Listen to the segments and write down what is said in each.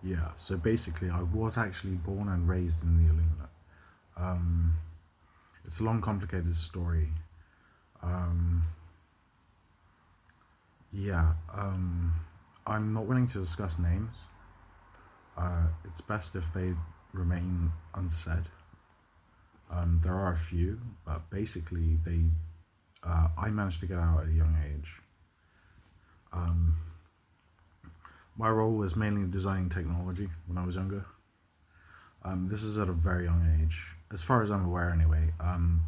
Yeah, so basically, I was actually born and raised in the illuminate. Um, it's a long, complicated story. Um, yeah, I'm not willing to discuss names. It's best if they remain unsaid. There are a few, but basically, I managed to get out at a young age. Um, my role was mainly designing technology when I was younger. This is at a very young age, as far as I'm aware, anyway.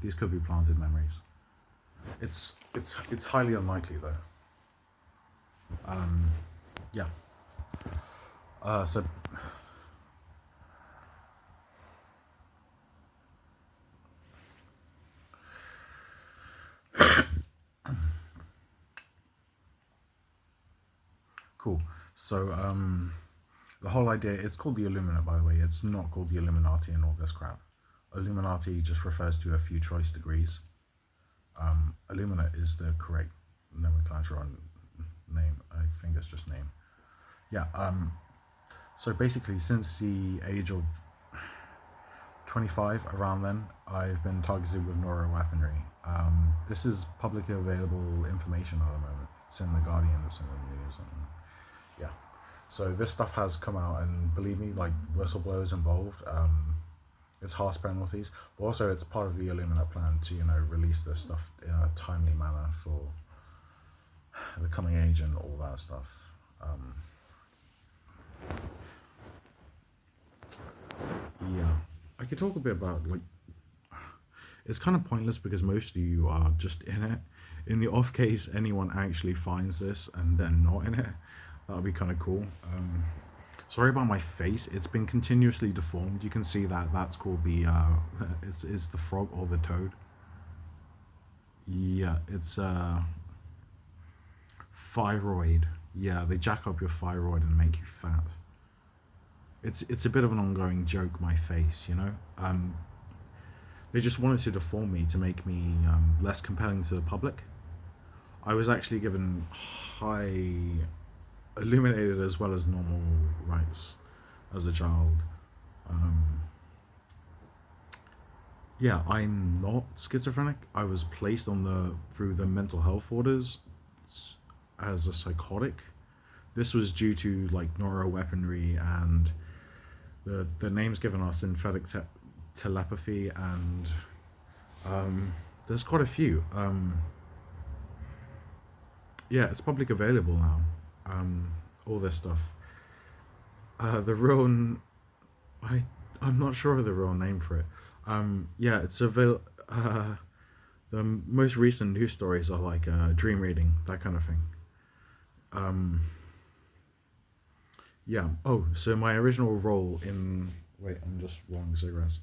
These could be planted memories. It's highly unlikely though. Um, yeah. So cool. So the whole idea, it's called the Illuminate, by the way. It's not called the Illuminati and all this crap. Illuminati just refers to a few choice degrees. Illuminate is the correct nomenclature on name. I think it's just name. Yeah. So basically, since the age of 25, around then, I've been targeted with neuroweaponry. This is publicly available information at the moment. It's in the Guardian, it's in the news, and yeah. So this stuff has come out, and believe me, like whistleblowers involved. It's harsh penalties, but also it's part of the Illuminate plan to release this stuff in a timely manner for the coming age and all that stuff. Um, yeah, I could talk a bit about like it's kind of pointless because most of you are just in it. In the off case anyone actually finds this and they're not in it, that would be kind of cool. Sorry about my face. It's been continuously deformed. You can see that that's called the it's the frog or the toad. Yeah, it's thyroid. Yeah, they jack up your thyroid and make you fat. It's a bit of an ongoing joke. My face, they just wanted to deform me to make me less compelling to the public. I was actually given high illuminated as well as normal rights as a child. Um, yeah, I'm not schizophrenic. I was placed on the through the mental health orders as a psychotic. This was due to like neuroweaponry and the names given are synthetic telepathy and there's quite a few. Yeah, it's public available now. All this stuff. The real I I'm not sure of the real name for it. Yeah, it's the most recent news stories are like dream reading, that kind of thing. Um, yeah. Oh, so my original role in wait, I'm just rolling cigarettes.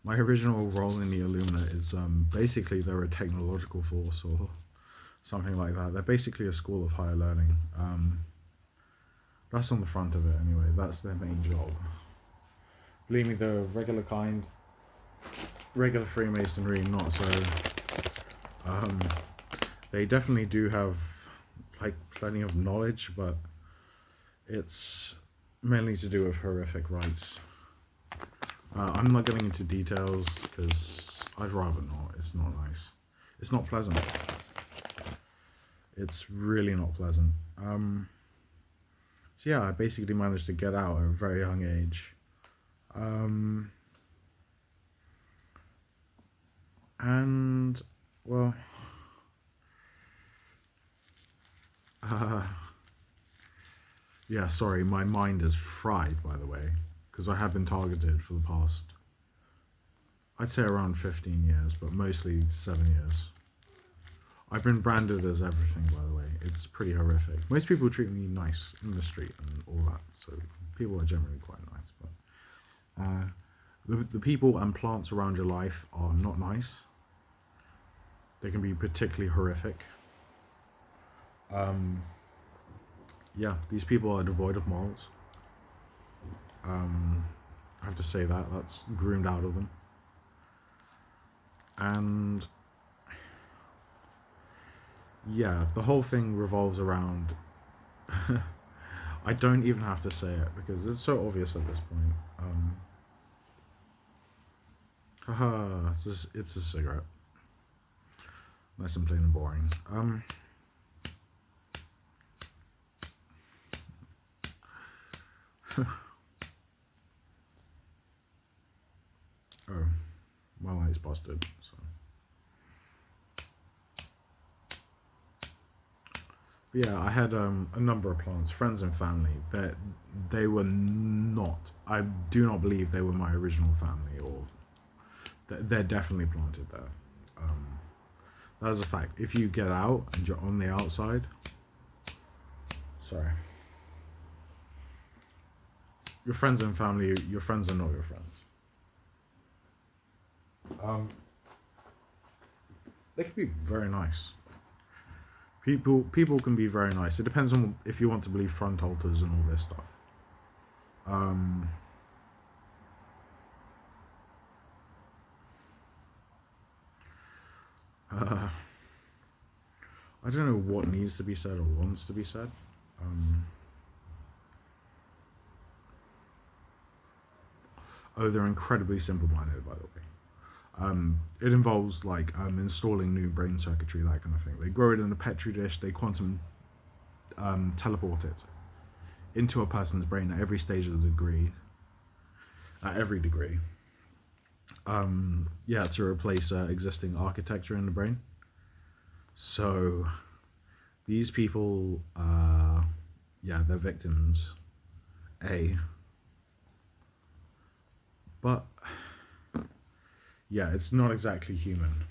My original role in the Illumina is basically they're a technological force or something like that. They're basically a school of higher learning. That's on the front of it anyway. That's their main job. Believe me, the regular kind, regular Freemasonry, not so. Um, they definitely do have like plenty of knowledge, but it's mainly to do with horrific rites. I'm not getting into details because I'd rather not. It's not nice. It's not pleasant. It's really not pleasant. So yeah, I basically managed to get out at a very young age. Um, and well, uh, yeah. Sorry, my mind is fried, by the way, because I have been targeted for the past, I'd say around 15 years, but mostly 7 years. I've been branded as everything, by the way. It's pretty horrific. Most people treat me nice in the street and all that, so people are generally quite nice. But the people and plants around your life are not nice. They can be particularly horrific. Um, yeah, these people are devoid of morals. I have to say that. That's groomed out of them. And yeah, the whole thing revolves around I don't even have to say it because it's so obvious at this point. Haha, it's a cigarette. Nice and plain and boring. Oh, my light's busted. So. But yeah, I had a number of plants, friends and family, but they were not. I do not believe they were my original family, or they're definitely planted there. That is a fact. If you get out and you're on the outside, sorry, your friends and family, your friends are not your friends. They can be very nice. People can be very nice. It depends on if you want to believe front altars and all this stuff. I don't know what needs to be said or wants to be said. Oh, they're incredibly simple-minded, by the way. It involves like installing new brain circuitry, that kind of thing. They grow it in a petri dish. They quantum teleport it into a person's brain at every stage of the degree. At every degree. Yeah, to replace existing architecture in the brain. So these people, yeah, they're victims. But yeah, it's not exactly human.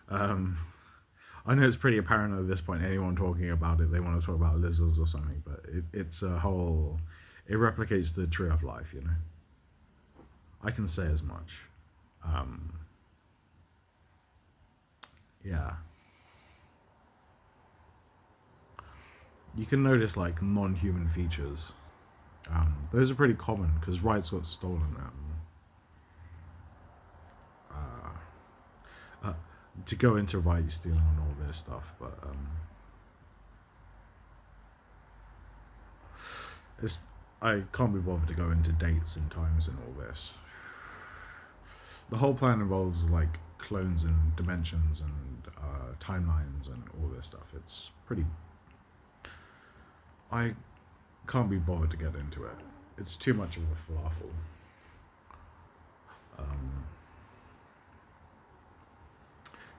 I know it's pretty apparent at this point. Anyone talking about it, they want to talk about lizards or something, but it's a whole. It replicates the tree of life, you know. I can say as much. Yeah. You can notice like non-human features. Those are pretty common because rights got stolen. To go into rights stealing and all this stuff, but it's I can't be bothered to go into dates and times and all this. The whole plan involves like clones and dimensions and timelines and all this stuff. It's pretty. I can't be bothered to get into it. It's too much of a falafel.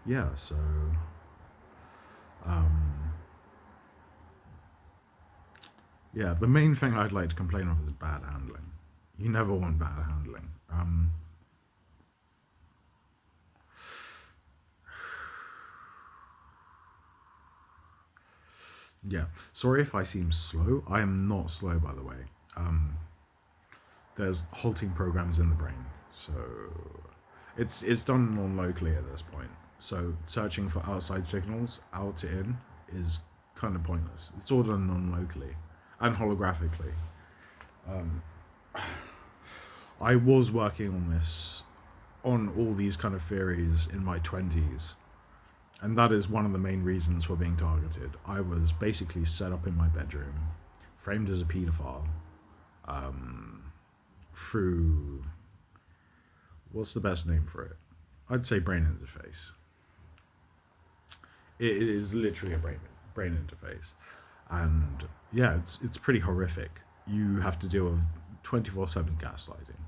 Yeah, so yeah, the main thing I'd like to complain of is bad handling. You never want bad handling. Yeah, sorry if I seem slow. I am not slow, by the way. There's halting programs in the brain, so it's done non-locally at this point. So searching for outside signals, out to in, is kind of pointless. It's all done non-locally and holographically. I was working on this, on all these kind of theories in my 20s, and that is one of the main reasons for being targeted. I was basically set up in my bedroom, framed as a paedophile, through, what's the best name for it? I'd say brain interface. It is literally a brain interface, and yeah, it's pretty horrific. You have to deal with 24/7 gaslighting.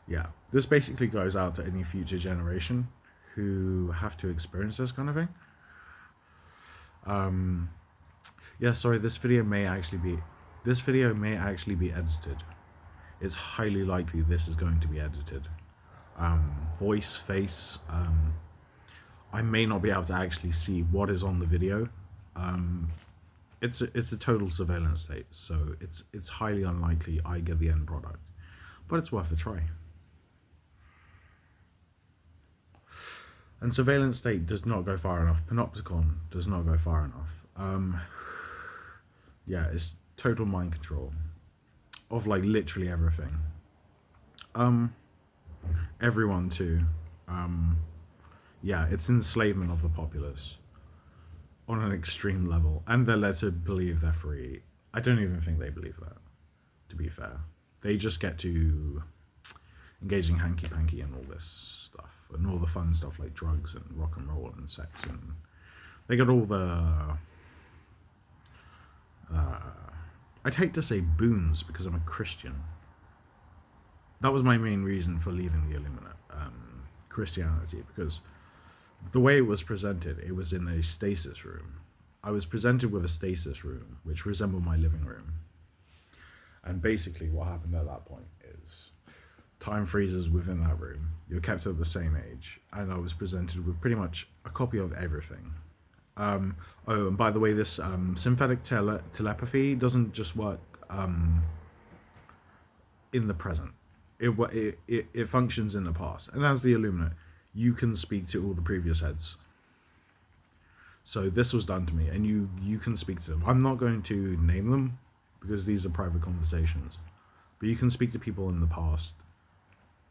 Yeah, this basically goes out to any future generation who have to experience this kind of thing. Yeah, sorry, this video may actually be edited. It's highly likely this is going to be edited. Voice, face, I may not be able to actually see what is on the video. It's a total surveillance state, so it's highly unlikely I get the end product, but it's worth a try. And surveillance state does not go far enough. Panopticon does not go far enough. Yeah, it's total mind control of like literally everything. Everyone too. Yeah, it's enslavement of the populace on an extreme level, and they're led to believe they're free. I don't even think they believe that, to be fair. They just get to engage in hanky panky and all this stuff, and all the fun stuff like drugs and rock and roll and sex, and they got all the. Uh, I'd hate to say boons because I'm a Christian. That was my main reason for leaving the Illuminate Christianity, because the way it was presented, it was in a stasis room. I was presented with a stasis room, which resembled my living room. And basically what happened at that point is time freezes within that room. You're kept at the same age. And I was presented with pretty much a copy of everything. Oh, and by the way, this synthetic telepathy doesn't just work in the present. It functions in the past. And as the Illuminate, you can speak to all the previous heads. So this was done to me, and you can speak to them. I'm not going to name them because these are private conversations, but you can speak to people in the past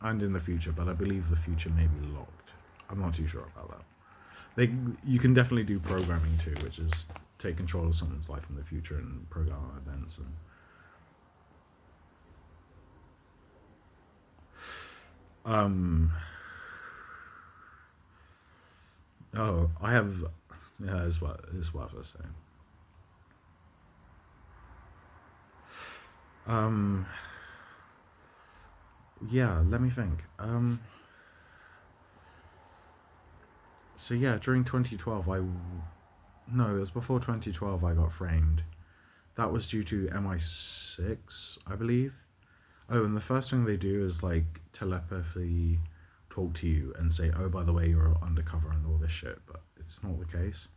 and in the future. But I believe the future may be locked. I'm not too sure about that. You can definitely do programming too, which is take control of someone's life in the future and program events. And oh, I have. Yeah, it's what I was saying. Yeah, let me think. So yeah, during 2012, no, it was before 2012 I got framed. That was due to MI6, I believe. Oh, and the first thing they do is like telepathy talk to you and say, oh, by the way, you're undercover and all this shit, but it's not the case.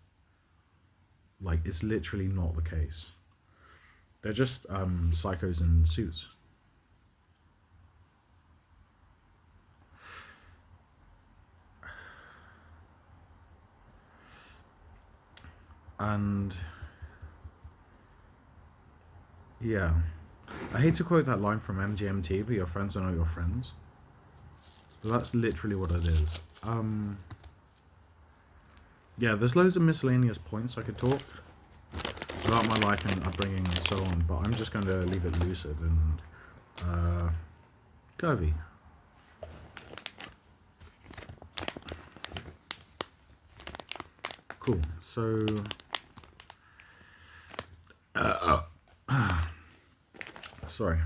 Like, it's literally not the case. They're just psychos in suits. And yeah, I hate to quote that line from MGMT, but your friends are not your friends. But that's literally what it is. Yeah, there's loads of miscellaneous points I could talk about my life and upbringing and so on, but I'm just going to leave it lucid and curvy. Cool. So, sorry.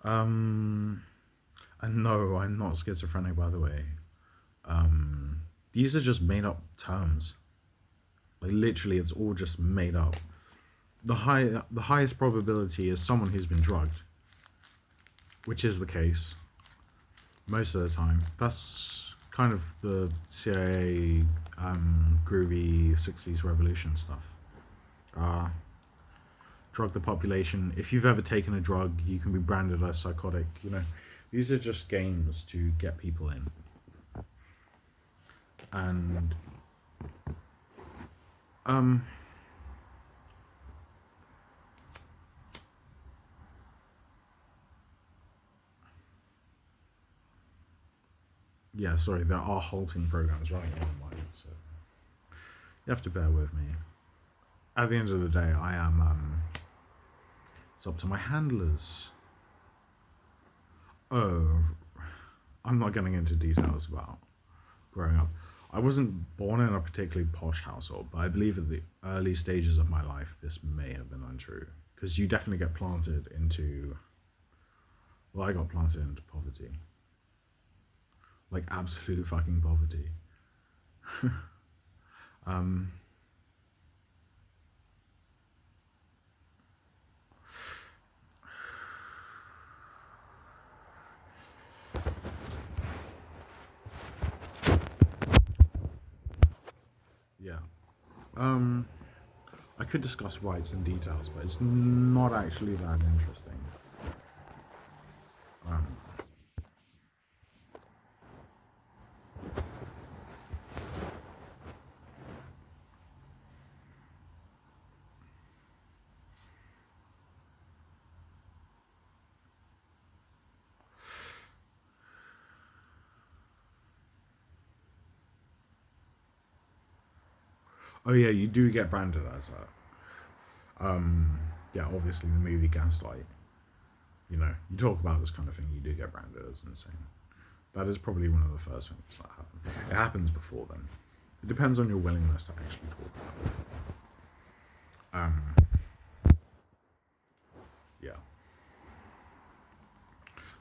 And no, I'm not schizophrenic, by the way. These are just made up terms. Like literally, it's all just made up. The highest probability is someone who's been drugged, which is the case most of the time. That's kind of the CIA groovy 60s revolution stuff. Drug the population. If you've ever taken a drug, you can be branded as psychotic. You know, these are just games to get people in. And yeah, sorry, there are halting programs running online, so you have to bear with me. At the end of the day, I am it's up to my handlers. Oh, I'm not getting into details about growing up. I wasn't born in a particularly posh household, but I believe at the early stages of my life, this may have been untrue. Because you definitely get planted into. Well, I got planted into poverty. Like absolute fucking poverty. Yeah. I could discuss rights and details, but it's not actually that interesting. Um, Oh yeah, you do get branded as that. Yeah, obviously the movie Gaslight. You talk about this kind of thing, you do get branded as insane. That is probably one of the first things that happen. It happens before then. It depends on your willingness to actually talk about it. Yeah,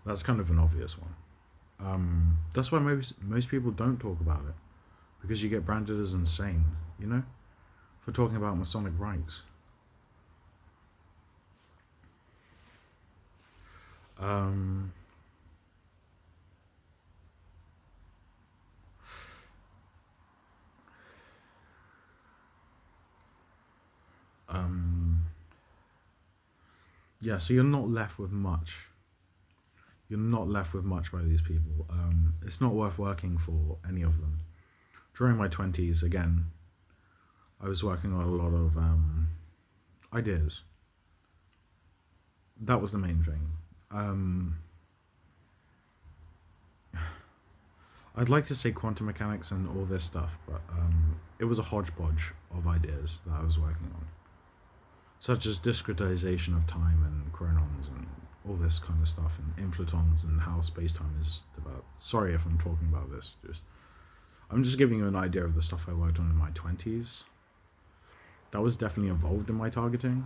that's kind of an obvious one. That's why most people don't talk about it, because you get branded as insane, for talking about Masonic rites. Um, um, yeah, so you're not left with much. You're not left with much by these people. It's not worth working for any of them. During my 20s, again, I was working on a lot of ideas. That was the main thing. I'd like to say quantum mechanics and all this stuff, but it was a hodgepodge of ideas that I was working on, such as discretization of time and chronons and all this kind of stuff, and inflatons and how space-time is developed. Sorry if I'm talking about this. I'm just giving you an idea of the stuff I worked on in my 20s. That was definitely involved in my targeting.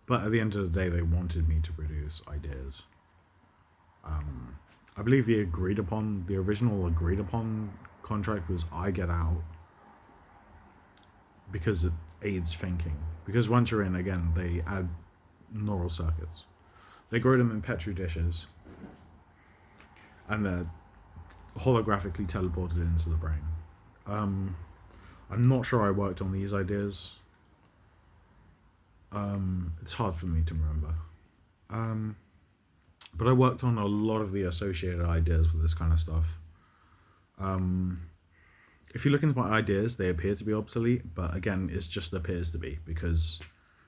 But at the end of the day, they wanted me to produce ideas. I believe the original agreed upon contract was I get out because it aids thinking. Because once you're in, again, they add neural circuits. They grow them in petri dishes, and they're holographically teleported into the brain. I'm not sure I worked on these ideas. It's hard for me to remember. But I worked on a lot of the associated ideas with this kind of stuff. If you look into my ideas, they appear to be obsolete, but again, it just appears to be, because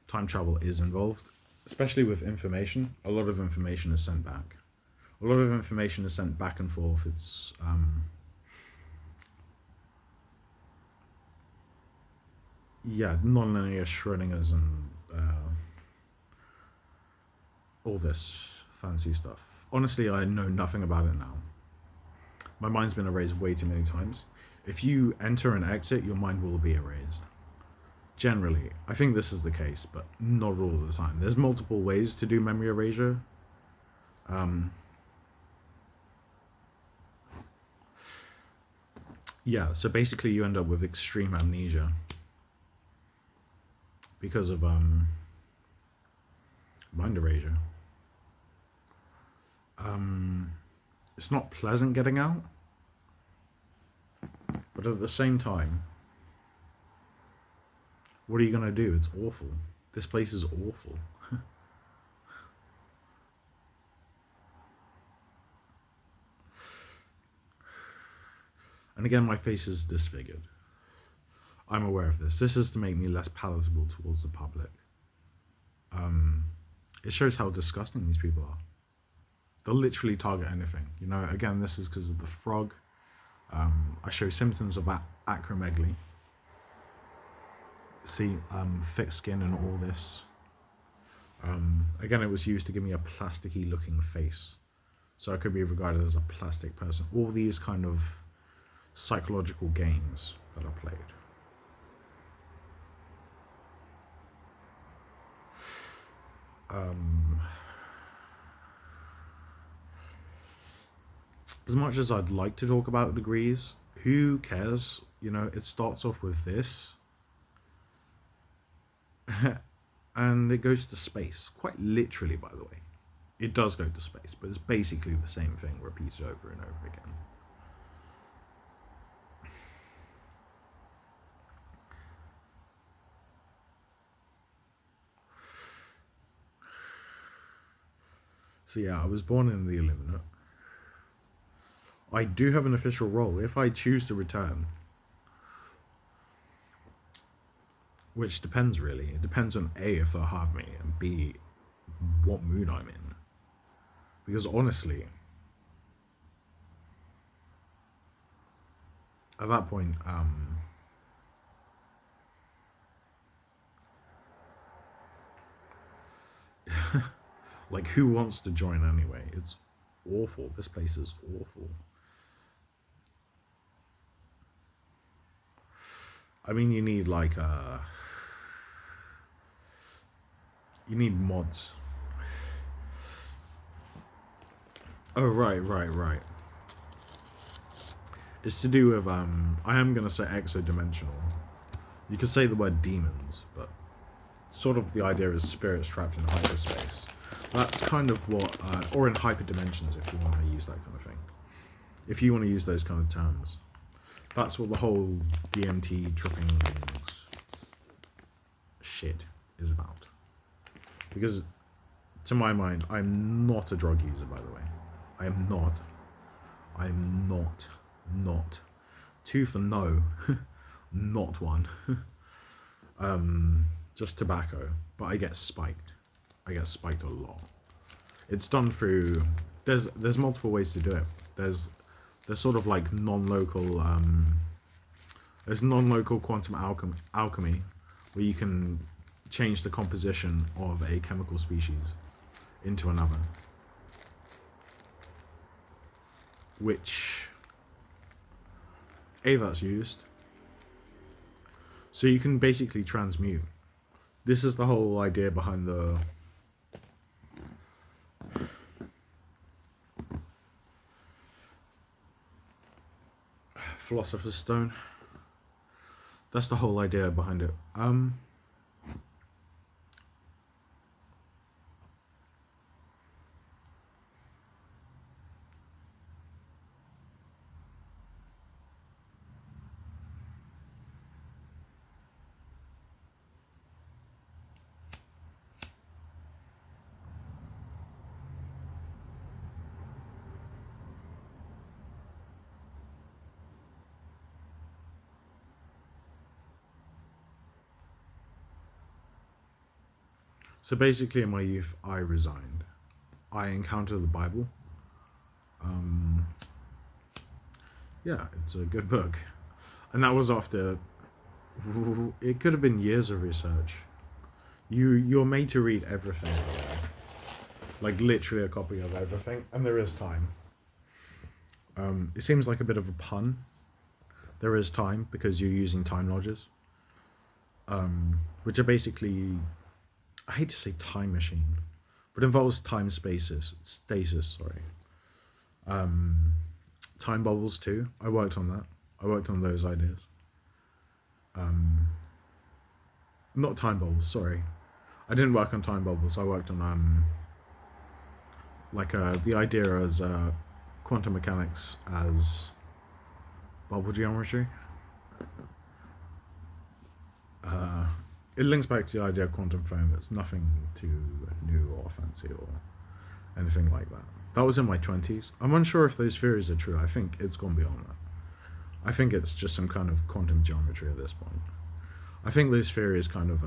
time travel is involved, especially with information. A lot of information is sent back. A lot of information is sent back and forth. It's non-linear Schrodinger's and all this fancy stuff. Honestly, I know nothing about it now. My mind's been erased way too many times. If you enter and exit, your mind will be erased. Generally, I think this is the case, but not all the time. There's multiple ways to do memory erasure. Yeah, so basically you end up with extreme amnesia because of mind erasure. It's not pleasant getting out, but at the same time, what are you gonna do? It's awful. This place is awful. And again, my face is disfigured. I'm aware of this. This is to make me less palatable towards the public. It shows how disgusting these people are. They'll literally target anything. Again, this is because of the frog. I show symptoms of acromegaly. See, thick skin and all this. Again, it was used to give me a plasticky looking face, so I could be regarded as a plastic person. All these kind of psychological games that are played. As much as I'd like to talk about degrees, who cares? It starts off with this and it goes to space. Quite literally, by the way. It does go to space, but it's basically the same thing repeated over and over again. So yeah, I was born in the illuminate. I do have an official role if I choose to return. Which depends, really. It depends on A, if they'll have me, and B, what mood I'm in. Because honestly, at that point, Like, who wants to join anyway? It's awful. This place is awful. I mean, you need like you need mods. Oh, right. It's to do with I am gonna say exodimensional. You could say the word demons, but sort of the idea is spirits trapped in hyperspace. That's kind of what, or in hyperdimensions, if you want to use that kind of thing. If you want to use those kind of terms, that's what the whole DMT tripping shit is about. Because, to my mind, I'm not a drug user, by the way. I am not. I'm not. Two for no. Not one. Just tobacco. But I get spiked. I get spiked a lot. It's done through... There's multiple ways to do it. There's sort of like non-local... there's non-local quantum alchemy, where you can change the composition of a chemical species into another. Which... that's used. So you can basically transmute. This is the whole idea behind the... Philosopher's Stone. That's the whole idea behind it. So basically, in my youth, I resigned. I encountered the Bible. Yeah, it's a good book. And that was after... It could have been years of research. You're made to read everything. Like, literally a copy of everything. And there is time. It seems like a bit of a pun. There is time, because you're using time lodges. Which are basically... I hate to say time machine, but involves time stasis, sorry. Time bubbles too. I worked on that. I worked on those ideas. Not time bubbles, sorry. I didn't work on time bubbles. I worked on the idea as quantum mechanics as bubble geometry. It links back to the idea of quantum foam. It's nothing too new or fancy or anything like that. That was in my 20s. I'm unsure if those theories are true. I think it's gone beyond that. I think it's just some kind of quantum geometry at this point. I think those theories kind of...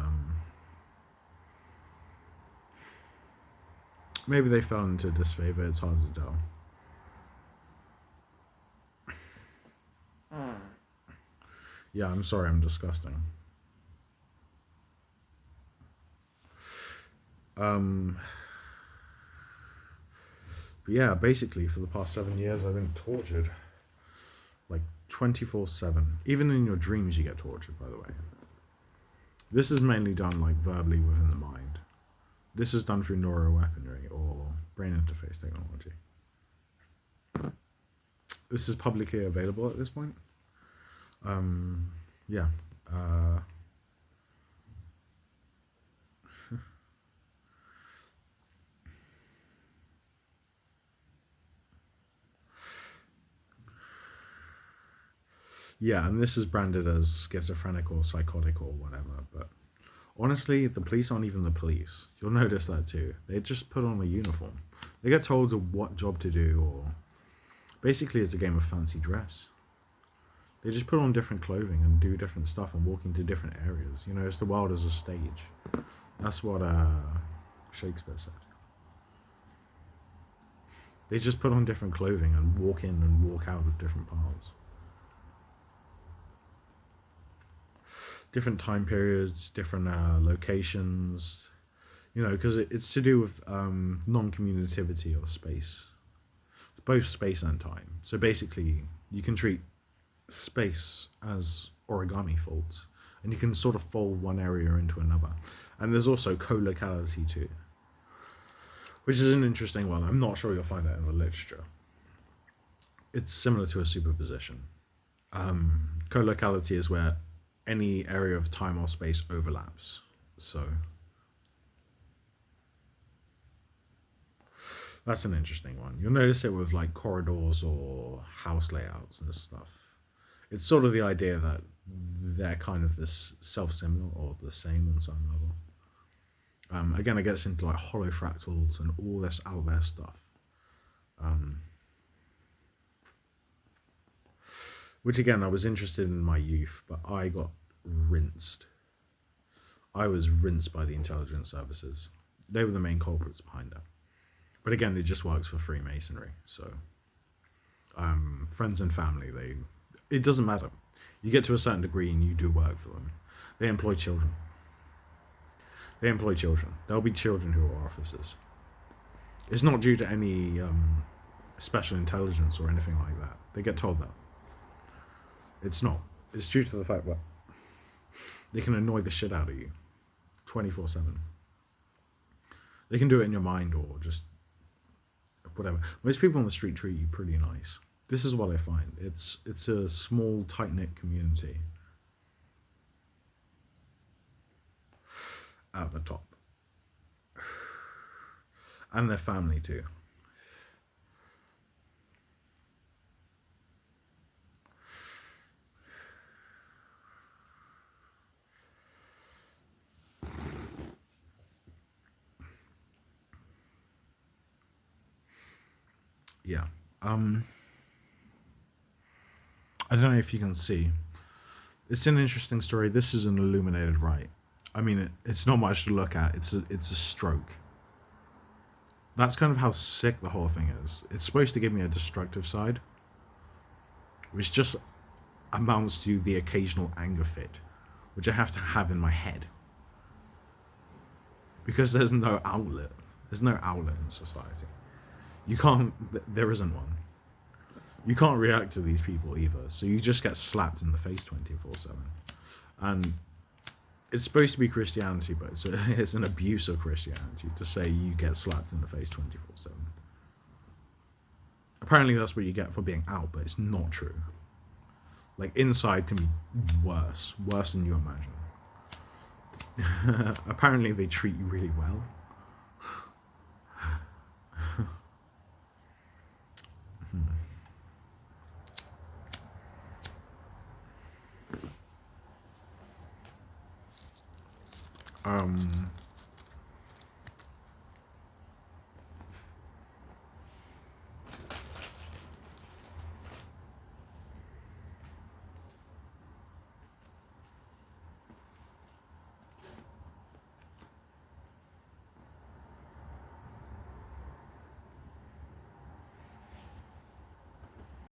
maybe they fell into disfavor. It's hard to tell. Yeah, I'm sorry, I'm disgusting. But yeah, basically for the past 7 years I've been tortured. Like 24/7. Even in your dreams you get tortured, by the way. This is mainly done like verbally within the mind. This is done through neuroweaponry or brain interface technology. This is publicly available at this point. Yeah. Yeah, and this is branded as schizophrenic or psychotic or whatever, but honestly, the police aren't even the police. You'll notice that too. They just put on a uniform. They get told what job to do, or basically it's a game of fancy dress. They just put on different clothing and do different stuff and walk into different areas. You know, it's the world as a stage. That's what Shakespeare said. They just put on different clothing and walk in and walk out of different paths. Different time periods, different locations. because it's to do with non-commutativity of space, both space and time. So basically, you can treat space as origami folds, and you can sort of fold one area into another. And there's also colocality too, which is an interesting one. I'm not sure you'll find that in the literature. It's similar to a superposition. Colocality is where any area of time or space overlaps. So that's an interesting one. You'll notice it with like corridors or house layouts and stuff. It's sort of the idea that they're kind of this self-similar or the same on some level. Again, it gets into like hollow fractals and all this out there stuff. Which again, I was interested in my youth, but I got rinsed. I was rinsed by the intelligence services. They were the main culprits behind it. But again, it just works for Freemasonry. So, friends and family, it doesn't matter. You get to a certain degree and you do work for them. They employ children. There'll be children who are officers. It's not due to any special intelligence or anything like that. They get told that. It's not. It's due to the fact that they can annoy the shit out of you 24/7. They can do it in your mind or just whatever. Most people on the street treat you pretty nice. This is what I find. It's a small, tight-knit community at the top. And their family too. Yeah. I don't know if you can see. It's an interesting story. This is an illuminated rite. I mean, it's not much to look at. It's a stroke. That's kind of how sick the whole thing is. It's supposed to give me a destructive side, which just amounts to the occasional anger fit, which I have to have in my head. Because there's no outlet. There's no outlet in society. There isn't one. You can't react to these people either, so you just get slapped in the face 24/7. And it's supposed to be Christianity, but it's an abuse of Christianity to say you get slapped in the face 24/7. Apparently that's what you get for being out, but it's not true. Like, inside can be worse than you imagine. Apparently they treat you really well.